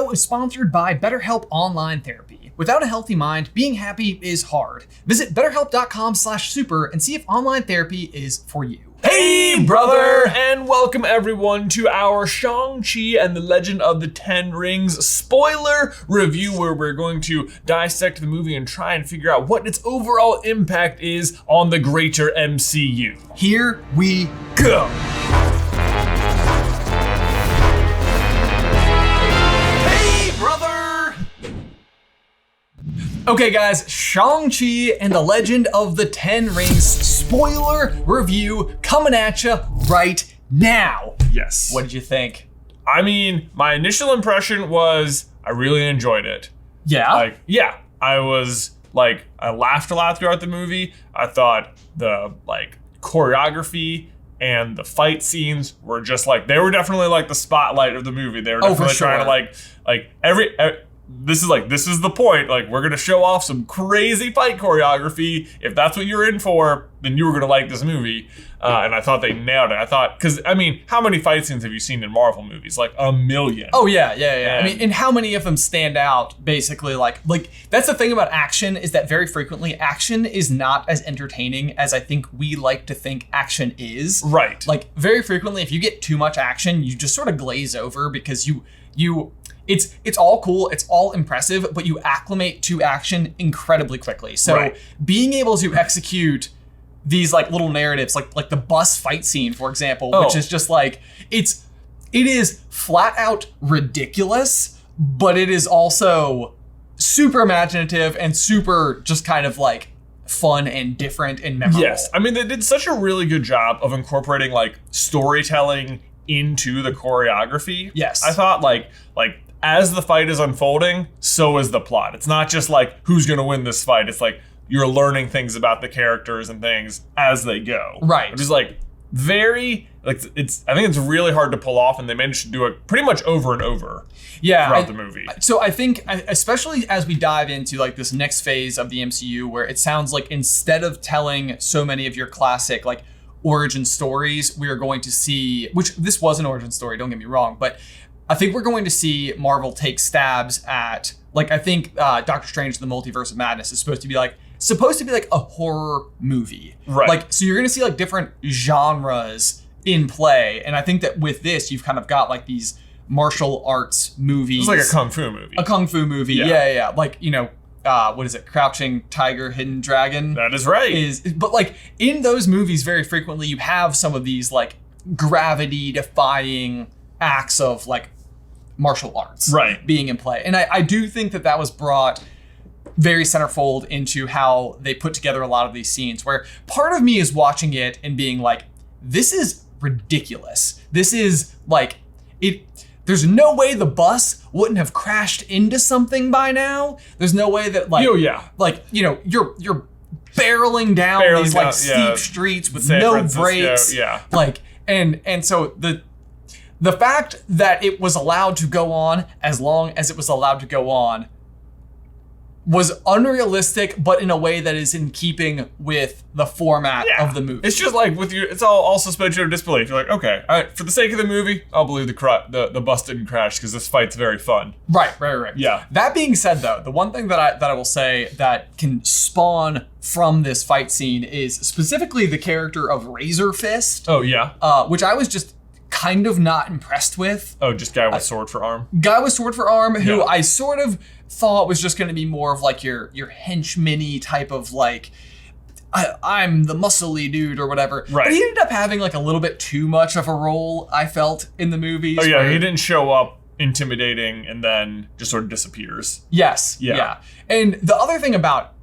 show is sponsored by BetterHelp Online Therapy. Without a healthy mind, being happy is hard. Visit betterhelp.com/super and see if online therapy is for you. Hey, brother! And welcome everyone to our Shang-Chi and the Legend of the Ten Rings spoiler review, where we're going to dissect the movie and try and figure out what its overall impact is on the greater MCU. Here we go. Okay guys, Shang-Chi and the Legend of the Ten Rings spoiler review coming at you right now. Yes. What did you think? I mean, my initial impression was I really enjoyed it. Yeah? I laughed a lot throughout the movie. I thought the choreography and the fight scenes were just they were definitely the spotlight of the movie. They were definitely trying to this is the point. We're gonna show off some crazy fight choreography. If that's what you're in for, then you were gonna like this movie. And I thought they nailed it. Because how many fight scenes have you seen in Marvel movies? Like a million. Oh yeah. And how many of them stand out? Basically, that's the thing about action, is that very frequently action is not as entertaining as I think we like to think action is. Right. Very frequently, if you get too much action, you just sort of glaze over because It's all cool, it's all impressive, but you acclimate to action incredibly quickly. So being able to execute these little narratives, like the bus fight scene, for example, which is just it is flat out ridiculous, but it is also super imaginative and super just kind of fun and different and memorable. Yes, they did such a really good job of incorporating storytelling into the choreography. Yes. I thought as the fight is unfolding, so is the plot. It's not just who's gonna win this fight. It's you're learning things about the characters and things as they go. Right. Which is very I think it's really hard to pull off, and they managed to do it pretty much over and over. Throughout the movie. So I think, especially as we dive into this next phase of the MCU, where it sounds like instead of telling so many of your classic origin stories, we are going to see, which this was an origin story, don't get me wrong, but I think we're going to see Marvel take stabs at, I think Doctor Strange and the Multiverse of Madness is supposed to be a horror movie. Right. So you're going to see different genres in play. And I think that with this, you've kind of got these martial arts movies. It's a kung fu movie. A kung fu movie. Yeah. What is it? Crouching Tiger, Hidden Dragon. That is right. But in those movies, very frequently you have some of these gravity defying acts of martial arts being in play. And I do think that was brought very centerfold into how they put together a lot of these scenes, where part of me is watching it and being this is ridiculous. This is there's no way the bus wouldn't have crashed into something by now. There's no way that you're barreling down these steep streets with San no Francisco, brakes. And so the fact that it was allowed to go on as long as it was allowed to go on was unrealistic, but in a way that is in keeping with the format of the movie. It's just it's all suspension of disbelief. You're okay, all right, for the sake of the movie, I'll believe the bus didn't crash because this fight's very fun. Right. Yeah. That being said, though, the one thing that I will say that can spawn from this fight scene is specifically the character of Razor Fist. Oh yeah. Which I was just kind of not impressed with. Oh, just guy with sword for arm. Guy with sword for arm, who I sort of thought was just going to be more of your henchman-y type of I'm the muscly dude or whatever. Right. But he ended up having a little bit too much of a role, I felt, in the movies. Oh yeah, he didn't show up intimidating and then just sort of disappears. Yes. Yeah. And the other thing about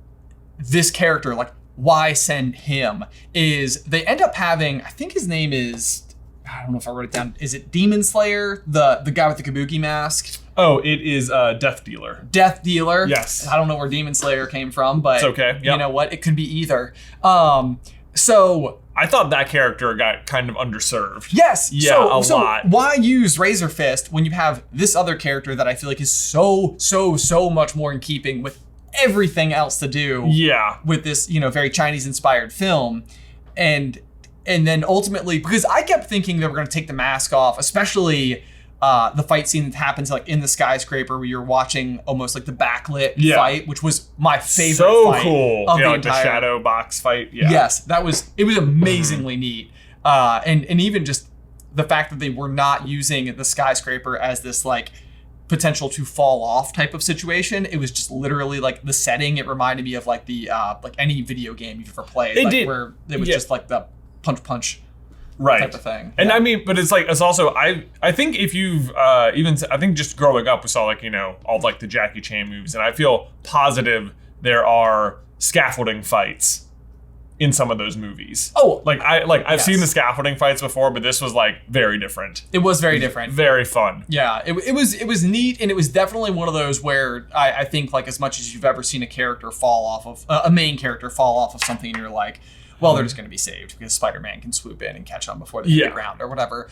this character, why send him, is they end up having, I think his name is, I don't know if I wrote it down. Is it Demon Slayer? The guy with the kabuki mask? Oh, it is Death Dealer. Death Dealer. Yes. I don't know where Demon Slayer came from, but it's okay. Yep. You know what? It could be either. So I thought that character got kind of underserved. Yes. Yeah, a lot. Why use Razor Fist when you have this other character that I feel is so much more in keeping with everything else to do with this, very Chinese inspired film. And then ultimately, because I kept thinking they were going to take the mask off, especially the fight scene that happens like in the skyscraper where you're watching almost like the backlit fight, which was my favorite fight cool. of the like entire... the shadow box fight. Yeah. Yes, it was amazingly neat. And even just the fact that they were not using the skyscraper as this like potential to fall off type of situation. It was just literally like the setting. It reminded me of like the like any video game you've ever played. Where it was just like the punch type of thing. And I mean, but it's like, it's also, I think if you've I think just growing up, we saw like, all like the Jackie Chan movies, and I feel positive there are scaffolding fights in some of those movies. Oh, I've seen the scaffolding fights before, but this was like very different. It was very different. Very fun. Yeah, it was neat, and it was definitely one of those where I think like as much as you've ever seen a character fall off of a main character fall off of something, and you're like, well, they're just going to be saved because Spider-Man can swoop in and catch them before they hit the ground or whatever.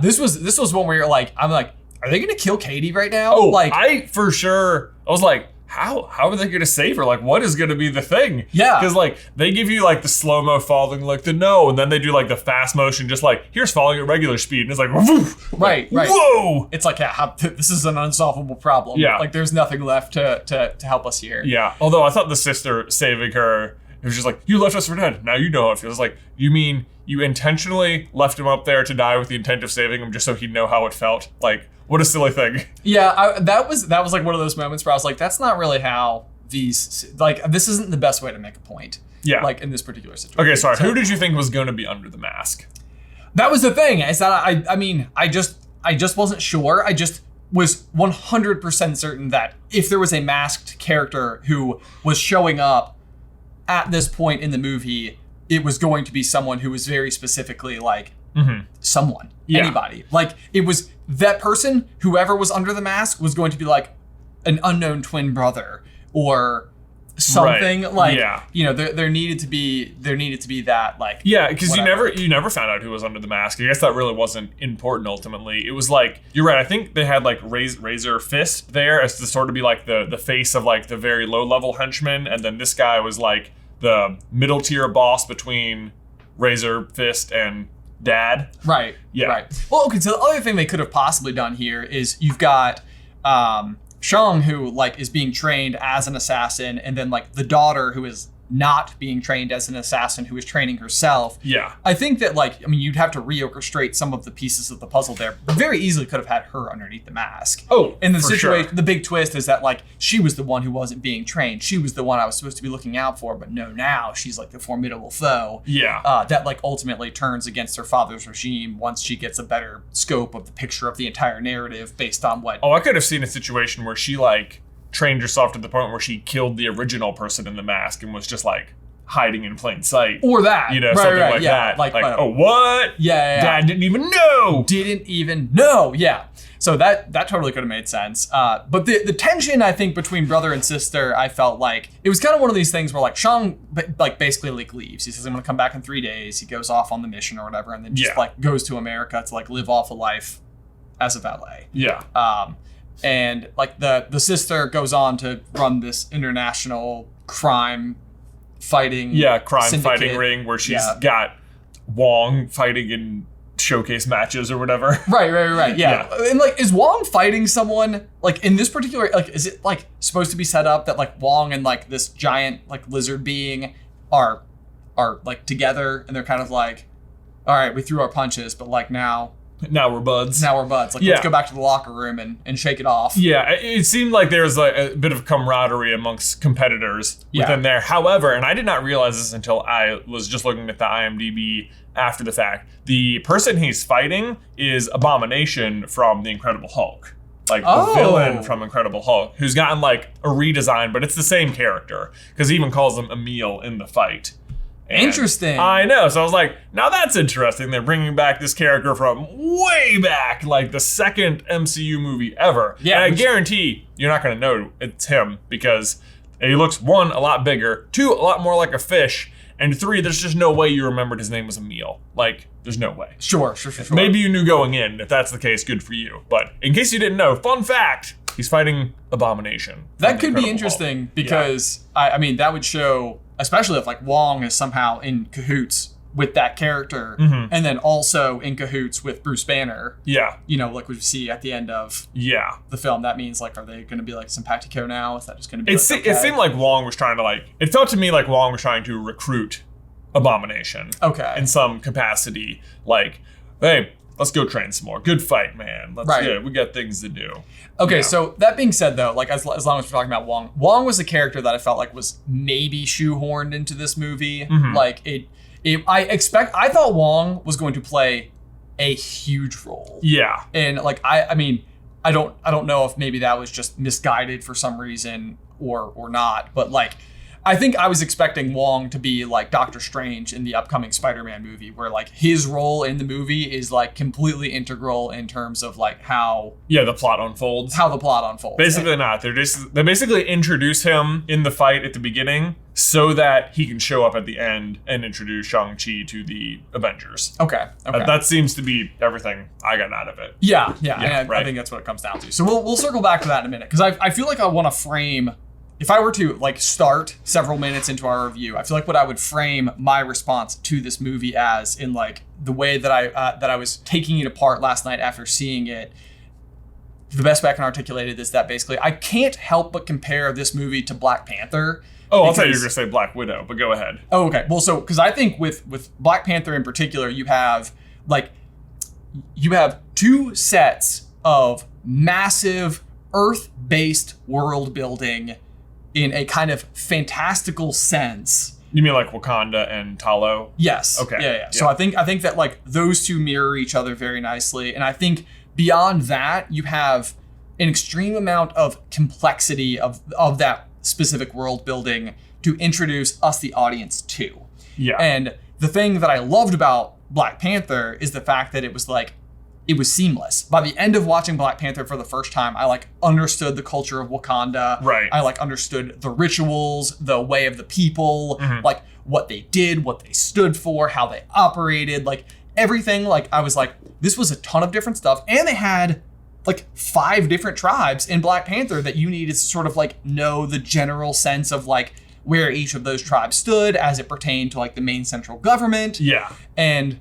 This was one where you're like, I'm like, are they going to kill Katie right now? Oh, like I was like, how are they going to save her? Like, what is going to be the thing? Yeah. Because, like, they give you, like, the slow-mo falling, like, the no, and then they do, like, the fast motion, just like, here's falling at regular speed. And it's like, woof, right. Whoa! It's like, this is an unsolvable problem. Yeah. Like, there's nothing left to help us here. Yeah. Although I thought the sister saving her, it was just like, you left us for dead. Now you know how it feels. Like, you mean you intentionally left him up there to die with the intent of saving him just so he'd know how it felt? Like, what a silly thing. Yeah, that was like one of those moments where I was like, that's not really how these, like, this isn't the best way to make a point. Yeah. Like, in this particular situation. Okay, sorry. Who did you think was going to be under the mask? That was the thing. Is that I mean, I just wasn't sure. I just was 100% certain that if there was a masked character who was showing up at this point in the movie, it was going to be someone who was very specifically like someone, anybody. Like, it was that person, whoever was under the mask, was going to be like an unknown twin brother or something. Like, there needed to be that, like, because you never found out who was under the mask. I guess that really wasn't important ultimately. It was like, you're right, I think they had like Razor Fist there as to sort of be like the face of like the very low level henchman, and then this guy was like the middle tier boss between Razor Fist and Dad. Right. Yeah. Right. Well, okay, so the other thing they could have possibly done here is you've got Shang, who like is being trained as an assassin, and then like the daughter who is not being trained as an assassin, who is training herself. Yeah. I think that, like, I mean, you'd have to reorchestrate some of the pieces of the puzzle there. Very easily could have had her underneath the mask. Oh, and the for situation, sure. The big twist is that, like, she was the one who wasn't being trained. She was the one I was supposed to be looking out for, but no, now she's like the formidable foe. Yeah. That like ultimately turns against her father's regime once she gets a better scope of the picture of the entire narrative based on what. Oh, I could have seen a situation where she like trained herself to the point where she killed the original person in the mask and was just like hiding in plain sight. Or that. Something like that. Like oh, what? Yeah. Dad didn't even know. Yeah. So that totally could have made sense. But the tension, I think, between brother and sister, I felt like it was kind of one of these things where like Shang like basically like leaves. He says, I'm going to come back in 3 days. He goes off on the mission or whatever, and then just like goes to America to like live off a life as a valet. Yeah. And like the sister goes on to run this international crime fighting syndicate. Fighting ring where she's got Wong fighting in showcase matches or whatever. Right. Yeah. And like, is Wong fighting someone like in this particular, like, is it like supposed to be set up that like Wong and like this giant like lizard being are like together, and they're kind of like, all right, we threw our punches, but like now we're buds. Like, let's go back to the locker room and shake it off. Yeah, it seemed like there was like a bit of camaraderie amongst competitors within there. However, and I did not realize this until I was just looking at the IMDb after the fact, the person he's fighting is Abomination from The Incredible Hulk. Like the villain from Incredible Hulk, who's gotten like a redesign, but it's the same character, because he even calls him Emil in the fight. And interesting. I know. So I was like, now that's interesting. They're bringing back this character from way back, like the second MCU movie ever. Yeah. And I guarantee you're not going to know it's him, because he looks, 1, a lot bigger, 2, a lot more like a fish, and 3, there's just no way you remembered his name was Emil. Like, there's no way. Sure. Maybe you knew going in. If that's the case, good for you. But in case you didn't know, fun fact, he's fighting Abomination. That could be interesting, because I mean, that would show, especially if like Wong is somehow in cahoots with that character, and then also in cahoots with Bruce Banner. Yeah. You know, like we see at the end of the film. That means, like, are they going to be, like, simpatico now? Is that just going to be, It seemed like Wong was trying to, like... It felt to me like Wong was trying to recruit Abomination. Okay. In some capacity. Like, hey, let's go train some more. Good fight, man. We got things to do. Okay, so that being said, though, like, as long as we're talking about Wong was a character that I felt like was maybe shoehorned into this movie. Like, I thought Wong was going to play a huge role. Yeah. And, like, I mean, I don't know if maybe that was just misguided for some reason or not, but, like, I think I was expecting Wong to be like Doctor Strange in the upcoming Spider-Man movie, where like his role in the movie is like completely integral in terms of like how the plot unfolds. Basically not. They basically introduce him in the fight at the beginning so that he can show up at the end and introduce Shang-Chi to the Avengers. Okay. That seems to be everything I got out of it. Yeah. I think that's what it comes down to. So we'll circle back to that in a minute, because I feel like I want to frame. If I were to like start several minutes into our review, I feel like what I would frame my response to this movie as, in like the way that I was taking it apart last night after seeing it. The best way I can articulate it is that basically I can't help but compare this movie to Black Panther. Oh, I thought you were going to say Black Widow, but go ahead. Oh, okay. Well, so because I think with Black Panther in particular, you have two sets of massive Earth-based world building in a kind of fantastical sense. You mean like Wakanda and Talo? Yes. Okay. Yeah. So I think that like those two mirror each other very nicely. And I think beyond that, you have an extreme amount of complexity of that specific world building to introduce us, the audience, to. Yeah. And the thing that I loved about Black Panther is the fact that it was seamless. By the end of watching Black Panther for the first time, I like understood the culture of Wakanda. Right. I like understood the rituals, the way of the people, like what they did, what they stood for, how they operated, like everything. Like I was like, this was a ton of different stuff. And they had like 5 different tribes in Black Panther that you needed to sort of like know the general sense of like where each of those tribes stood as it pertained to like the main central government. Yeah. And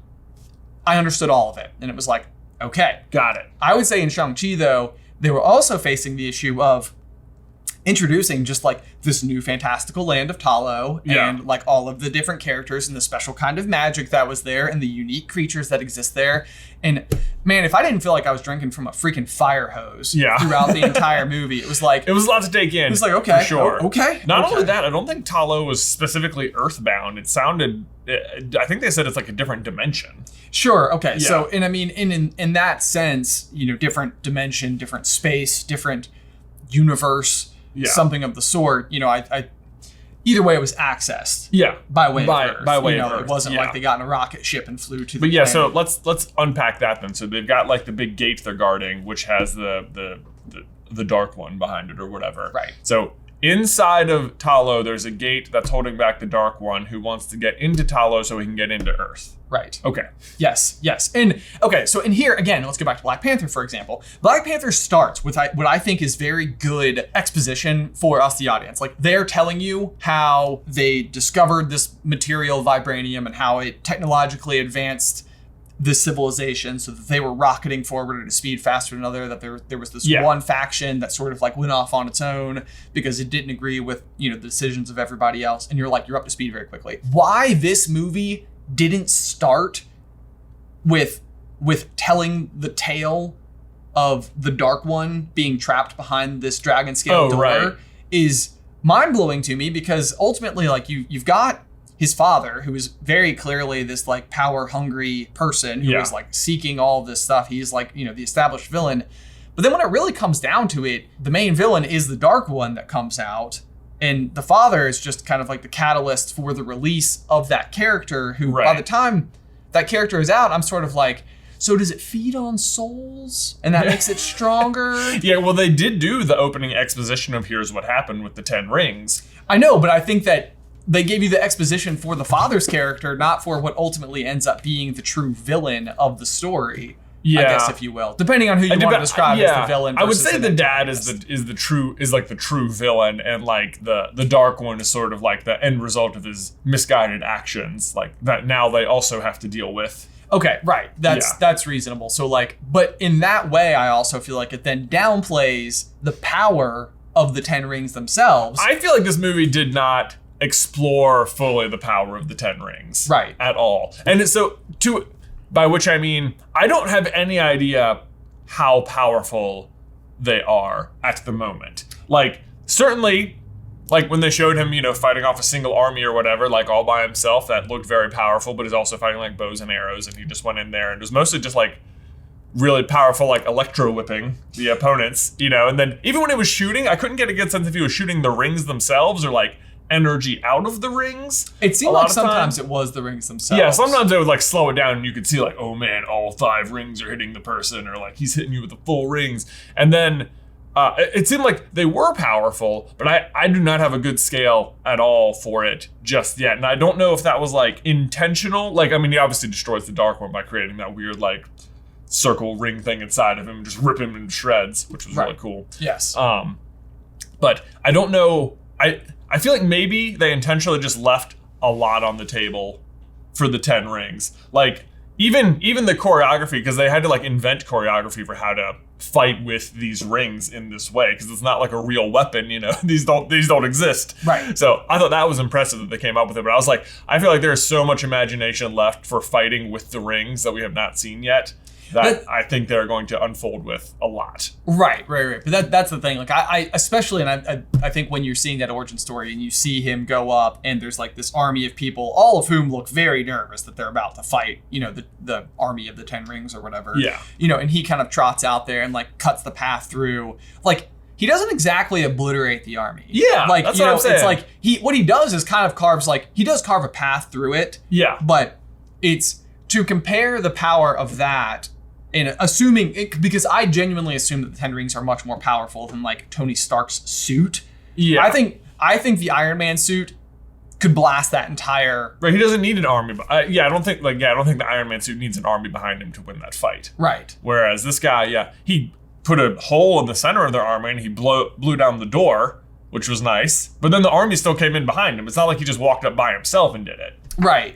I understood all of it. And it was like, okay. Got it. I would say in Shang-Chi, though, they were also facing the issue of introducing just like this new fantastical land of Talo and like all of the different characters and the special kind of magic that was there and the unique creatures that exist there. And man, if I didn't feel like I was drinking from a freaking fire hose throughout the entire movie, it was like... It was a lot to take in. It was like, okay. For sure. Okay. Not only that, I don't think Talo was specifically earthbound. It sounded... I think they said it's like a different dimension. Sure. Okay. Yeah. So, and I mean, in that sense, you know, different dimension, different space, different universe, something of the sort. You know, I either way it was accessed. Yeah. By way of Earth. By way of Earth. It wasn't like they got in a rocket ship and flew to the planet. So let's unpack that then. So they've got like the big gate they're guarding, which has the dark one behind it or whatever. Right. So inside of Talo, there's a gate that's holding back the Dark One who wants to get into Talo so he can get into Earth. Right. Okay. Yes. And okay, so in here, again, let's go back to Black Panther, for example. Black Panther starts with what I think is very good exposition for us, the audience. Like, they're telling you how they discovered this material, vibranium, and how it technologically advanced this civilization so that they were rocketing forward at a speed faster than another, that there was this one faction that sort of like went off on its own because it didn't agree with, you know, the decisions of everybody else. And you're up to speed very quickly. Why this movie didn't start with telling the tale of the Dark One being trapped behind this dragon scale door is mind-blowing to me, because ultimately, like, you've got his father, who is very clearly this like power hungry person who is like seeking all of this stuff. He's like, you know, the established villain. But then when it really comes down to it, the main villain is the Dark One that comes out. And the father is just kind of like the catalyst for the release of that character, who by the time that character is out, I'm sort of like, so does it feed on souls? And that makes it stronger? Yeah, well, they did do the opening exposition of Here's What Happened with the 10 rings. I know, but I think that they gave you the exposition for the father's character, not for what ultimately ends up being the true villain of the story. I guess, if you will, depending on who you want to describe as the villain. I would say the dad is the true villain, and like the dark one is sort of like the end result of his misguided actions, like that now they also have to deal with. Okay, right. That's reasonable. So like, but in that way, I also feel like it then downplays the power of the Ten Rings themselves. I feel like this movie did not explore fully the power of the Ten Rings, right, at all. And by which I mean, I don't have any idea how powerful they are at the moment. Like, certainly, like when they showed him, fighting off a single army or whatever, like all by himself, that looked very powerful, but he's also fighting like bows and arrows, and he just went in there and it was mostly just like really powerful, like electro whipping the opponents, and then even when he was shooting, I couldn't get a good sense if he was shooting the rings themselves or like energy out of the rings. It seemed like sometimes it was the rings themselves. Yeah, sometimes they would like slow it down and you could see like, oh man, all 5 rings are hitting the person, or like he's hitting you with the full rings. And then it seemed like they were powerful, but I do not have a good scale at all for it just yet. And I don't know if that was like intentional. Like, I mean, he obviously destroys the Dark One by creating that weird like circle ring thing inside of him and just rip him into shreds, which was really cool. Yes. But I don't know. I feel like maybe they intentionally just left a lot on the table for the 10 rings. Like even the choreography, because they had to like invent choreography for how to fight with these rings in this way, because it's not like a real weapon, these don't exist. Right. So I thought that was impressive that they came up with it, but I was like, I feel like there's so much imagination left for fighting with the rings that we have not seen yet, that I think they're going to unfold with a lot. Right. But that's the thing. Like I especially, and I think when you're seeing that origin story and you see him go up and there's like this army of people, all of whom look very nervous that they're about to fight, the army of the 10 rings or whatever. Yeah. And he kind of trots out there and like cuts the path through. Like he doesn't exactly obliterate the army. Yeah. Like, that's what I'm saying. It's like what he does is kind of he does carve a path through it. Yeah. But it's to compare the power of that. And because I genuinely assume that the 10 rings are much more powerful than like Tony Stark's suit. Yeah. I think the Iron Man suit could blast that entire. Right. He doesn't need an army. I don't think the Iron Man suit needs an army behind him to win that fight. Right. Whereas this guy, he put a hole in the center of their army and he blew down the door, which was nice. But then the army still came in behind him. It's not like he just walked up by himself and did it. Right.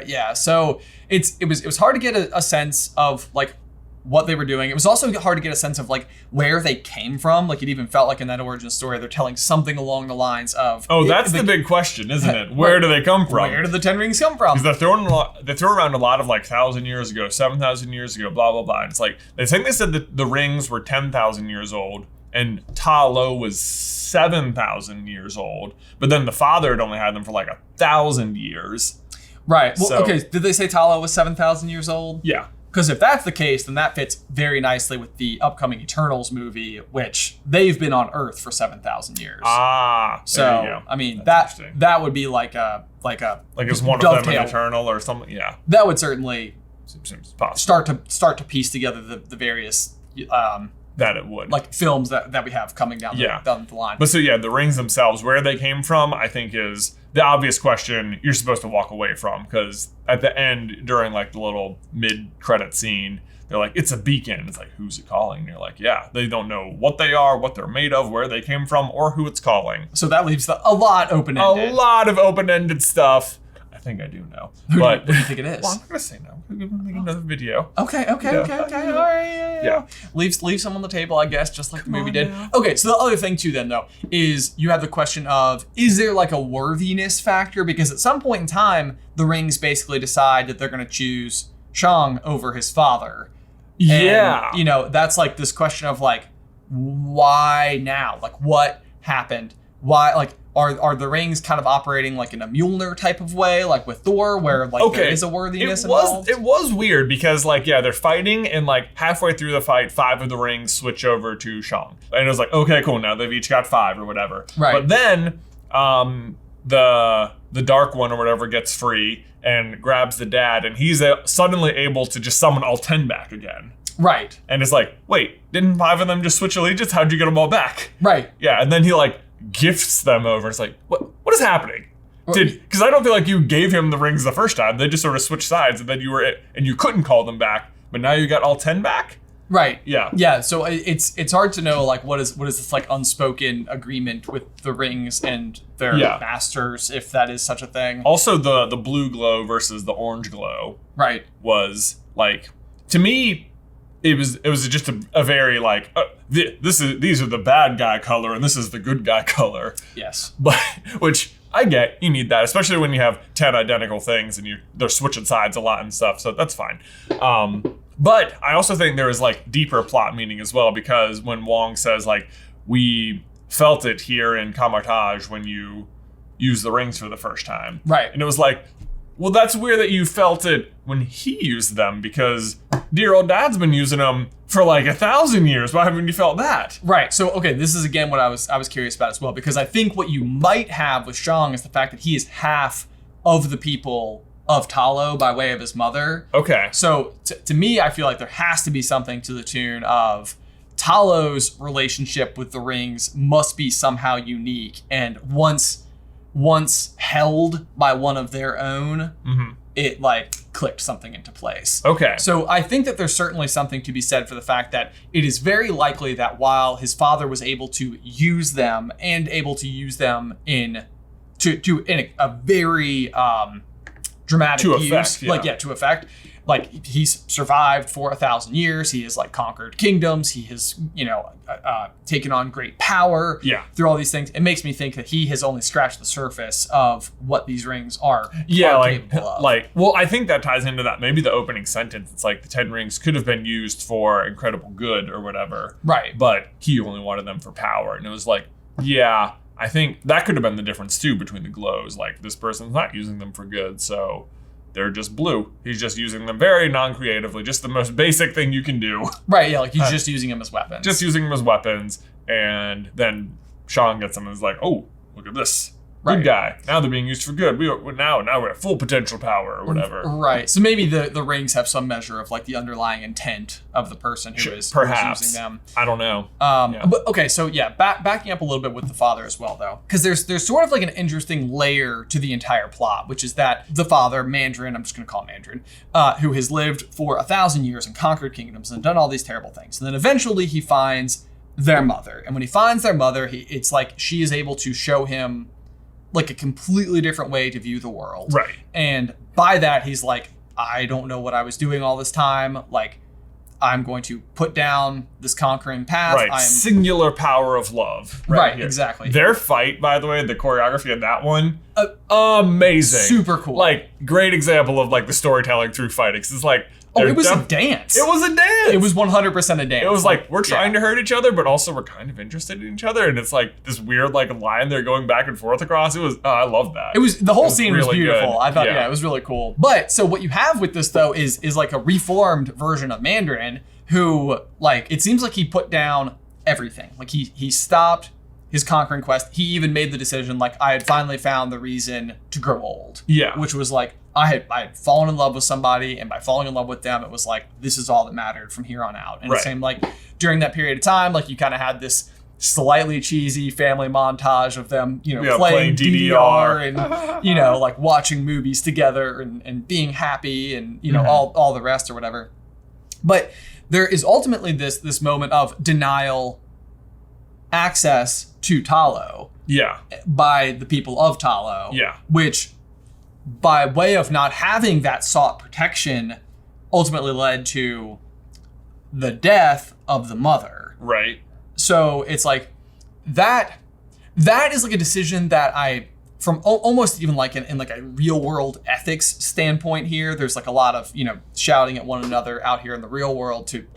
Yeah. So it was hard to get a sense of like what they were doing. It was also hard to get a sense of like where they came from. Like it even felt like in that origin story, they're telling something along the lines of. Oh, that's the big question, isn't it? Where do they come from? Where did the 10 rings come from? Because they throw around a lot of like 1,000 years ago, 7,000 years ago, blah, blah, blah. And it's like, they said that the rings were 10,000 years old and Ta Lo was 7,000 years old. But then the father had only had them for like 1,000 years. Right. Well, okay. Did they say Ta Lo was 7,000 years old? Yeah. Because if that's the case, then that fits very nicely with the upcoming Eternals movie, which they've been on Earth for 7,000 years. Ah, so there you go. I mean that would be like it's one of them an Eternal or something. Yeah, that would certainly seems possible. start to piece together the various that it would like films that we have coming down the line. But so the rings themselves, where they came from, I think is the obvious question you're supposed to walk away from, because at the end during like the little mid-credit scene, they're like, it's a beacon. It's like, who's it calling? And you're like, yeah, they don't know what they are, what they're made of, where they came from, or who it's calling. So that leaves a lot open-ended. A lot of open-ended stuff. I think I do know. What do you think it is? Well, I'm not gonna say no. We're gonna make another video. Okay. All right. Yeah. Leave some on the table, I guess, just like the movie did. Now. Okay, so the other thing too, then though, is you have the question of, is there like a worthiness factor? Because at some point in time, the rings basically decide that they're gonna choose Shang over his father. Yeah. And, that's like this question of like, why now? Like, what happened? Why, like, are the rings kind of operating like in a Mjolnir type of way, like with Thor, where like there is a worthiness involved? It was weird because like, they're fighting and like halfway through the fight, 5 of the rings switch over to Shang. And it was like, okay, cool, now they've each got 5 or whatever. Right. But then the Dark One or whatever gets free and grabs the dad, and he's suddenly able to just summon all 10 back again. Right. And it's like, wait, didn't 5 of them just switch allegiance? How'd you get them all back? Right. Yeah, and then he like gifts them over. It's like, what is happening? Because I don't feel like you gave him the rings the first time. They just sort of switched sides, and then you couldn't call them back. but now you got all 10 back? Right. Yeah. Yeah. So it's hard to know like what is this like unspoken agreement with the rings and their masters, if that is such a thing. Also, the blue glow versus the orange glow, right, was like, to me, it was just a very like these are the bad guy color and this is the good guy color. Yes. But which I get, you need that, especially when you have 10 identical things and they're switching sides a lot and stuff. So that's fine. But I also think there is like deeper plot meaning as well, because when Wong says like, we felt it here in Kamartaj when you used the rings for the first time. Right. And it was like, well, that's weird that you felt it when he used them, because dear old dad's been using them for like 1,000 years. Why haven't you felt that? Right. So, okay, this is again what I was curious about as well, because I think what you might have with Shang is the fact that he is half of the people of Talo by way of his mother. Okay. So to me, I feel like there has to be something to the tune of Talo's relationship with the rings must be somehow unique, and once held by one of their own, it like clicked something into place. Okay. So I think that there's certainly something to be said for the fact that it is very likely that while his father was able to use them and able to use them in a very dramatic to use, effect, to effect. Like, he's survived for 1,000 years. He has like conquered kingdoms. He has, taken on great power. Yeah. Through all these things, it makes me think that he has only scratched the surface of what these rings are. Yeah, are capable of. Well, I think that ties into that. Maybe the opening sentence. It's like the 10 rings could have been used for incredible good or whatever. Right. But he only wanted them for power, and it was like, yeah, I think that could have been the difference too between the glows. Like, this person's not using them for good, so they're just blue. He's just using them very non-creatively, just the most basic thing you can do. Right, yeah, like he's just using them as weapons. Just using them as weapons, and then Shang gets them and is like, oh, look at this. Good guy. Now they're being used for good. Now we're at full potential power or whatever. Right. So maybe the rings have some measure of like the underlying intent of the person who is using them. I don't know. But okay, so yeah, backing up a little bit with the father as well, though, because there's sort of like an interesting layer to the entire plot, which is that the father, Mandarin, I'm just going to call him Mandarin, who has lived for 1,000 years and conquered kingdoms and done all these terrible things, and then eventually he finds their mother, and when he finds their mother, it's like she is able to show him like a completely different way to view the world. Right. And by that, he's like, I don't know what I was doing all this time. Like, I'm going to put down this conquering path. Right. Singular power of love. Right, exactly. Their fight, by the way, the choreography of that one, amazing. Super cool. Like, great example of like the storytelling through fighting. It's like, it was a dance. It was a dance. It was 100% a dance. It was like we're trying to hurt each other, but also we're kind of interested in each other, and it's like this weird like line they're going back and forth across. It was I love that. The whole scene was really beautiful. Good. I thought it was really cool. But so what you have with this though is like a reformed version of Mandarin, who like it seems like he put down everything. Like he stopped his conquering quest. He even made the decision like I had finally found the reason to grow old. Yeah. Which was like I had fallen in love with somebody, and by falling in love with them, it was like, this is all that mattered from here on out. And the same, like, during that period of time, like, you kind of had this slightly cheesy family montage of them, playing DDR and, like, watching movies together and being happy and, all the rest or whatever. But there is ultimately this moment of denial access to Talo. Yeah. By the people of Talo. Yeah. Which, by way of not having that sought protection, ultimately led to the death of the mother. Right. So it's like that is like a decision that I, from almost even like in like a real world ethics standpoint here, there's like a lot of, shouting at one another out here in the real world to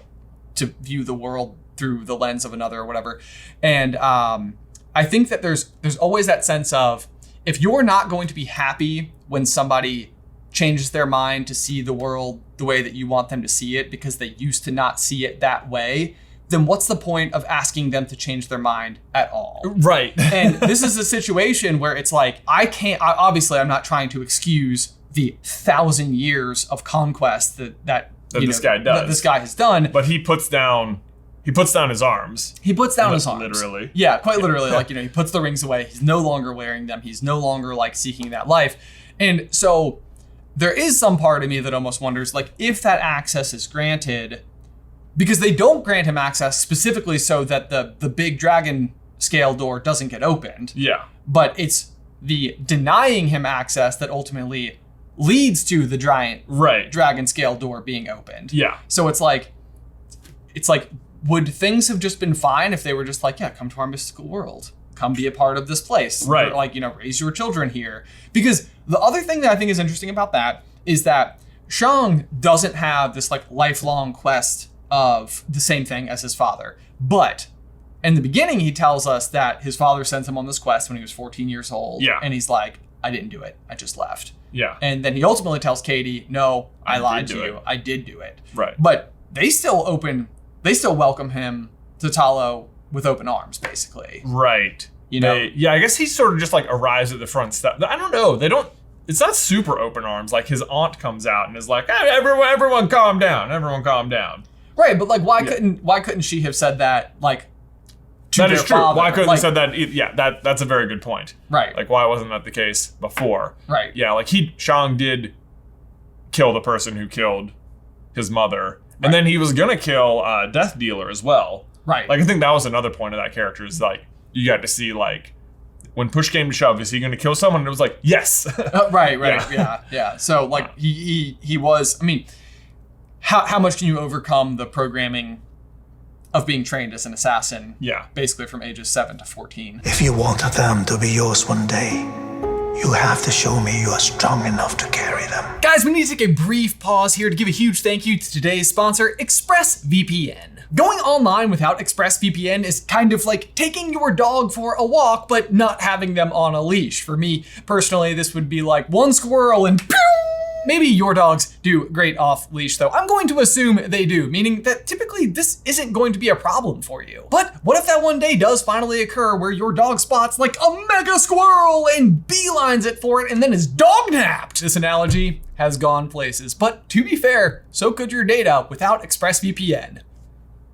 view the world through the lens of another or whatever. And I think that there's always that sense of, if you're not going to be happy when somebody changes their mind to see the world the way that you want them to see it because they used to not see it that way, then what's the point of asking them to change their mind at all? Right. And this is a situation where it's like, obviously I'm not trying to excuse the 1,000 years of conquest that this guy does. That this guy has done. But he puts down his arms. He puts down his arms. Literally. Yeah, quite literally. Like, he puts the rings away. He's no longer wearing them. He's no longer like seeking that life. And so there is some part of me that almost wonders, like, if that access is granted, because they don't grant him access specifically so that the big dragon scale door doesn't get opened. Yeah. But it's the denying him access that ultimately leads to the giant dragon scale door being opened. Yeah. So it's like, would things have just been fine if they were just like, yeah, come to our mystical world, come be a part of this place, right? Or like, raise your children here. Because the other thing that I think is interesting about that is that Shang doesn't have this like lifelong quest of the same thing as his father, but in the beginning he tells us that his father sent him on this quest when he was 14 years old. Yeah. And he's like, I didn't do it, I just left. Yeah. And then he ultimately tells Katie, no, I lied to you. I did do it. Right. But they still welcome him to Talo with open arms, basically. Right. I guess he sort of just like arrives at the front step. I don't know. It's not super open arms. Like his aunt comes out and is like, hey, everyone calm down. Everyone calm down. Right. But like, why couldn't she have said that, like, to that their is true. father? Why couldn't like, have said that? Yeah, that's a very good point. Right. Like, why wasn't that the case before? Right. Yeah, like Shang did kill the person who killed his mother. And then he was going to kill Death Dealer as well. Right. Like, I think that was another point of that character is, like, you got to see, like, when push came to shove, is he going to kill someone? And it was like, yes. Right. Yeah. So, like, he was, I mean, how much can you overcome the programming of being trained as an assassin? Yeah. Basically from ages 7 to 14. If you want them to be yours one day, you have to show me you are strong enough to carry them. Guys, we need to take a brief pause here to give a huge thank you to today's sponsor, ExpressVPN. Going online without ExpressVPN is kind of like taking your dog for a walk, but not having them on a leash. For me, personally, this would be like one squirrel and pew! Maybe your dogs do great off leash, though. I'm going to assume they do, meaning that typically this isn't going to be a problem for you. But what if that one day does finally occur where your dog spots like a mega squirrel and beelines it for it and then is dog napped? This analogy has gone places, but to be fair, so could your data without ExpressVPN.